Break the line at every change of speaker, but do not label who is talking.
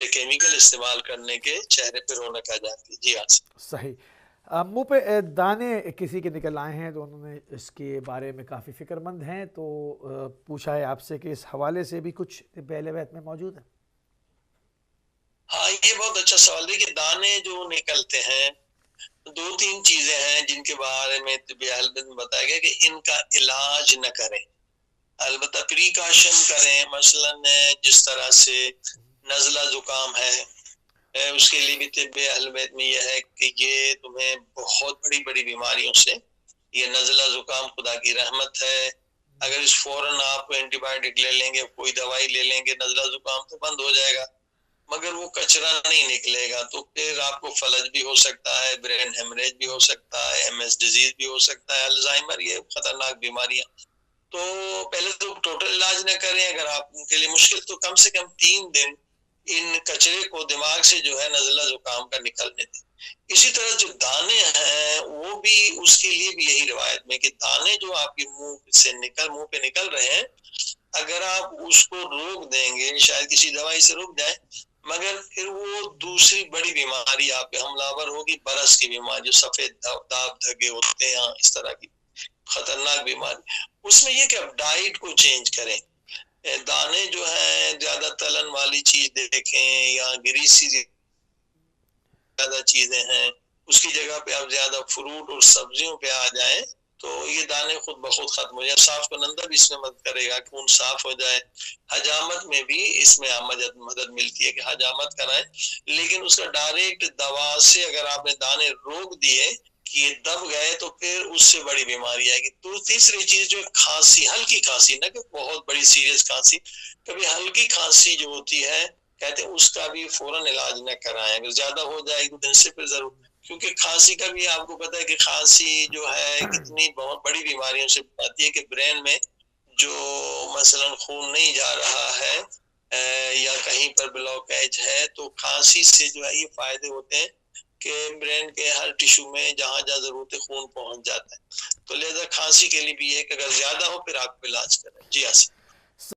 Chemical इस्तेमाल करने के चेहरे पे रौनक आ जाती है। जी हाँ।
सही। मुंह पे दाने किसी के निकल आए हैं तो उन्होंने इसके बारे में काफ़ी फिक्रमंद हैं, तो पूछा है आपसे कि इस हवाले से भी कुछ पहले वक्त में मौजूद है।
हाँ, ये बहुत अच्छा सवाल है कि दाने जो निकलते हैं, दो तीन चीजें हैं जिनके बारे में तिब्बी हेल्थ में बताया गया कि इनका इलाज न करें, अलबत्ता प्रिकॉशन करें। मसलन जिस तरह से नजला जुकाम है, उसके लिए भी तिब्बी हेल्थ में यह है कि ये तुम्हें बहुत बड़ी बड़ी बीमारियों से, ये नजला जुकाम खुदा की रहमत है। अगर इस फौरन आप एंटीबायोटिक ले लेंगे, कोई दवाई ले लेंगे, नजला जुकाम तो बंद हो जाएगा, मगर वो कचरा नहीं निकलेगा, तो फिर आपको फलज भी हो सकता है, ब्रेन हेमरेज भी हो सकता है, एमएस डिजीज भी हो सकता है, अल्जाइमर, ये खतरनाक बीमारियां। तो पहले तो टोटल इलाज न करें, अगर आप उनके लिए मुश्किल तो कम से कम 3 दिन इन कचरे को दिमाग से जो है नजला जुकाम का निकलने दें। इसी तरह जो दाने हैं वो भी, उसके लिए भी यही रिवायत में कि दाने जो आपके मुंह पे निकल रहे हैं, अगर आप उसको रोक देंगे, शायद किसी दवाई से रुक जाए, मगर फिर वो दूसरी बड़ी बीमारी आप पे हमलावर होगी, बरस की बीमारी, जो सफेद दाग धब्बे होते हैं, इस तरह की खतरनाक बीमारी। उसमें ये कि आप डाइट को चेंज करें। दाने जो है ज्यादा तलन वाली चीज देखें या ग्रीसी ज्यादा चीजें हैं, उसकी जगह पे आप ज्यादा फ्रूट और सब्जियों पे आ जाएं, तो ये दाने खुद ब खुद खत्म हो जाए। साफ कुनंदा भी इसमें मदद करेगा, खून साफ हो जाए। हजामत में भी इसमें मदद मिलती है कि हजामत कराएं, लेकिन उसका डायरेक्ट दवा से अगर आपने दाने रोक दिए कि ये दब गए, तो फिर उससे बड़ी बीमारी आएगी। तो तीसरी चीज जो खांसी, हल्की खांसी, ना कि बहुत बड़ी सीरियस खांसी, कभी हल्की खांसी जो होती है, कहते हैं उसका भी फौरन इलाज न कराएं। अगर ज्यादा हो जाए एक दो दिन से फिर जरूर, क्योंकि खांसी का भी आपको पता है कि खांसी जो है कितनी बहुत बड़ी बीमारियों से आती है कि ब्रेन में जो मसलन खून नहीं जा रहा है या कहीं पर ब्लॉकेज है, तो खांसी से जो है ये फायदे होते हैं कि ब्रेन के हर टिश्यू में जहां जहां जरूरत है खून पहुंच जाता है। तो लिहाजा खांसी के लिए भी है कि अगर ज्यादा हो फिर आप इलाज करें। जी हाँ।